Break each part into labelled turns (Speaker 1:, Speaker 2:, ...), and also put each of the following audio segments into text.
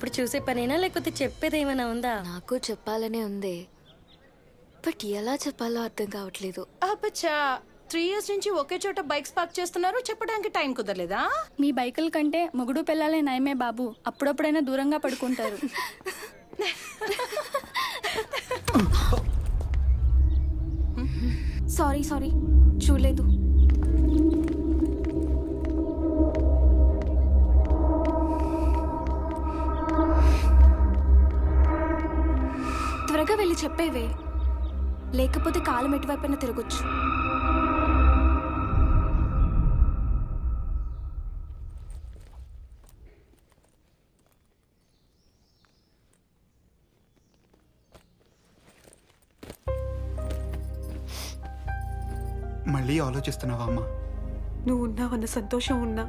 Speaker 1: ఎప్పుడు చూసే పనేనా లేకపోతే చెప్పేది ఏమైనా ఉందా?
Speaker 2: నాకు చెప్పాలనే ఉంది, బట్ ఎలా చెప్పాలో అర్థం కావట్లేదు.
Speaker 3: అబ్బచ్చా 3 years నుంచి ఒకే చోట బైక్స్ పార్క్ చేస్తున్నారు, చెప్పడానికి టైం కుదరలేదా?
Speaker 4: మీ బైకుల కంటే మొగుడు పిల్లలే నయమే బాబు, అప్పుడప్పుడైనా దూరంగా పడుకుంటారు.
Speaker 2: సారీ చూడలేదు. త్వరగా వెళ్ళి చెప్పేవే, లేకపోతే కాలం ఎటువైపున తిరగొచ్చు.
Speaker 5: మళ్ళీ ఆలోచిస్తున్నావా అమ్మా?
Speaker 6: నువ్వు ఉన్నావన్న సంతోషం ఉన్నా,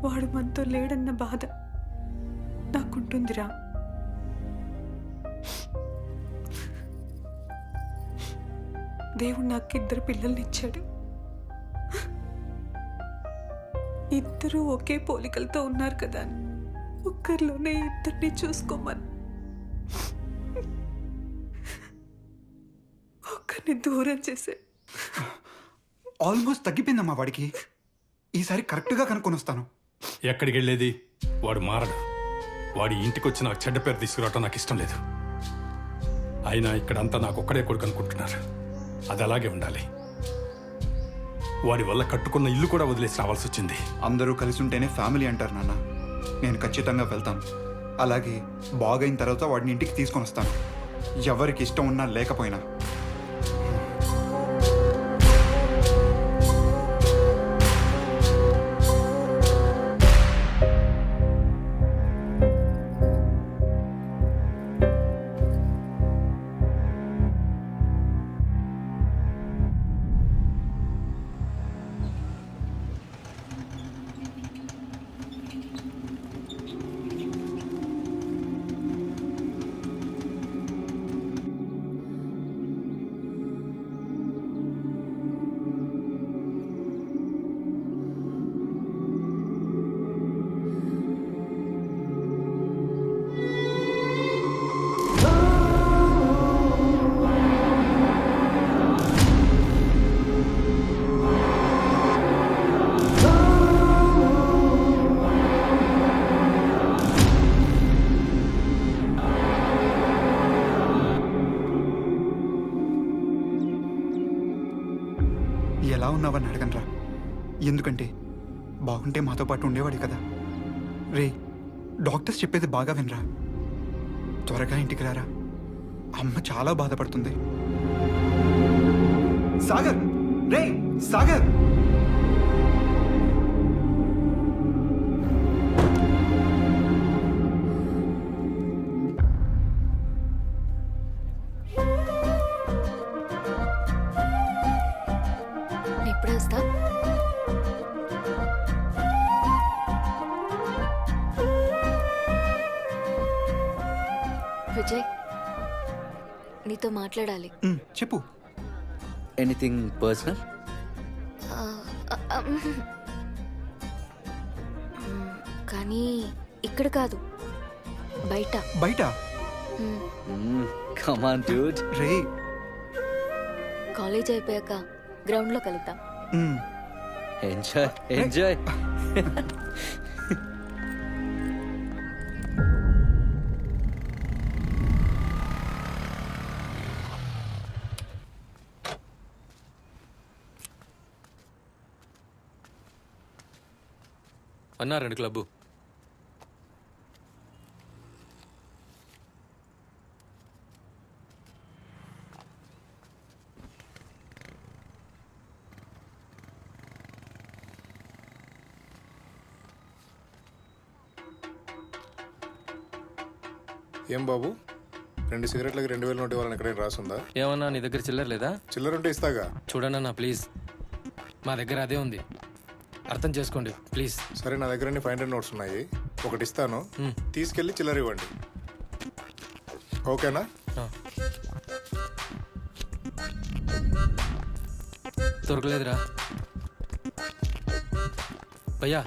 Speaker 6: వాడు మనతో లేడన్న బాధ నాకుంటుందిరా. దేవుడు నాకు 2 పిల్లల్ని ఇచ్చాడు. ఇద్దరూ ఒకే పోలికలతో ఉన్నారు కదా, ఒక్కరిలోనే ఇద్దరిని చూసుకోమని. ఒక్కరిని దూరం చేసే.
Speaker 5: ఆల్మోస్ట్ తగ్గిపోయిందమ్మా వాడికి. ఈసారి కరెక్ట్గా కనుక్కొని వస్తాను.
Speaker 7: ఎక్కడికి వెళ్ళేది? వాడు మారడు. వాడి ఇంటికి వచ్చి నాకు చెడ్డ పేరు తీసుకురావటం నాకు ఇష్టం లేదు. అయినా ఇక్కడంతా నాకు ఒక్కడే కొడుకు అనుకుంటున్నారు. అది అలాగే ఉండాలి. వాడి వల్ల కట్టుకున్న ఇల్లు కూడా వదిలేసి రావాల్సి వచ్చింది.
Speaker 5: అందరూ కలిసి ఉంటేనే ఫ్యామిలీ అంటారు నాన్న. నేను ఖచ్చితంగా వెళ్తాను. అలాగే బాగైన తర్వాత వాడిని ఇంటికి తీసుకొని వస్తాను, ఎవరికి ఇష్టం ఉన్నా లేకపోయినా. ఎలా ఉన్నావని అడగనరా, ఎందుకంటే బాగుంటే మాతో పాటు ఉండేవాడి కదా. రే, డాక్టర్స్ చెప్పేది బాగా వినరా. త్వరగా ఇంటికి రారా, అమ్మ చాలా బాధపడుతుంది. సాగర్, రే సాగర్.
Speaker 2: ఎప్పుడే వస్తా? విజయ్, నీతో మాట్లాడాలి.
Speaker 5: చెప్పు.
Speaker 8: Anything personal?
Speaker 2: కానీ ఇక్కడ కాదు, బయట.
Speaker 5: బయట?
Speaker 8: Come on dude.
Speaker 5: Ray,
Speaker 2: college అయిపోయాక గ్రౌండ్ లో కలుద్దాం.
Speaker 8: Enjoy enjoy.
Speaker 9: అన్నారండి క్లబ్బు.
Speaker 10: ఏం బాబు, 2 సిగరెట్లకి 2000 నోటు ఇవ్వాలని ఎక్కడైనా రాసుందా?
Speaker 9: ఏమన్నా నీ దగ్గర చిల్లర లేదా?
Speaker 10: చిల్లర ఉంటే ఇస్తాగా.
Speaker 9: చూడన్నా ప్లీజ్, మా దగ్గర అదే ఉంది, అర్థం చేసుకోండి ప్లీజ్.
Speaker 10: సరే, నా దగ్గర 500 నోట్స్ ఉన్నాయి, ఒకటి ఇస్తాను, తీసుకెళ్ళి చిల్లర ఇవ్వండి. ఓకేనా?
Speaker 9: దొరకలేదురా భయ్యా,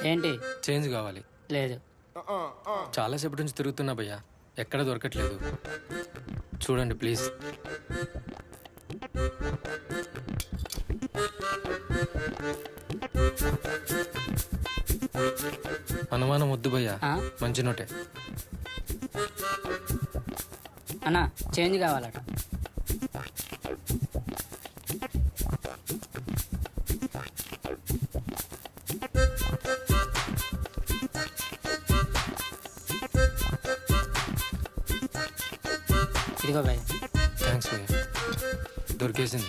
Speaker 11: ఏంటి?
Speaker 9: చేంజ్ కావాలి.
Speaker 11: లేదు.
Speaker 9: చాలాసేపటి నుంచి తిరుగుతున్నా భయ్యా, ఎక్కడ దొరకట్లేదు. చూడండి ప్లీజ్. అనుమానం వద్దు భయ్యా,
Speaker 11: ఆ?
Speaker 9: మంచి నోటే.
Speaker 11: అన్నా చేంజ్ కావాలట. ఇదిగో భయ్య.
Speaker 9: థ్యాంక్స్ భయ్యా, దొరికేసింది.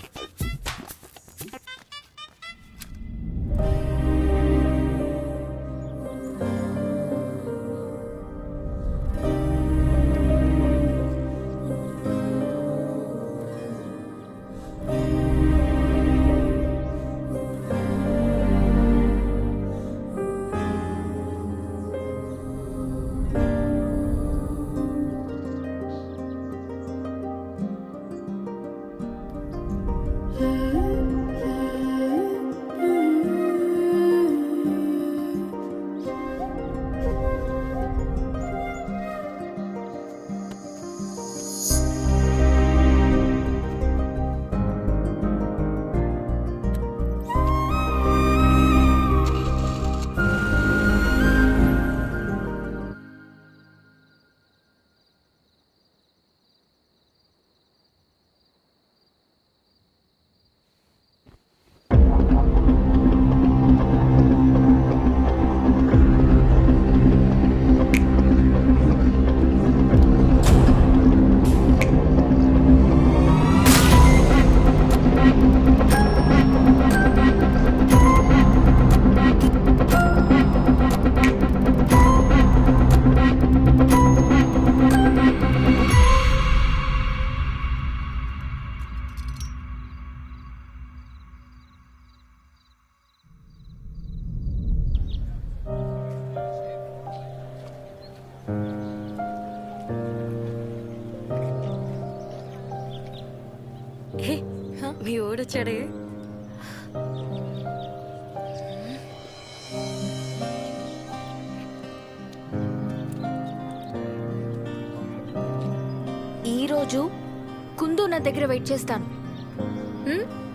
Speaker 1: ఏ, మీ ఓడొచ్చాడే.
Speaker 2: ఈరోజు కుందు నా దగ్గర వెయిట్ చేస్తాను. హ్మ్?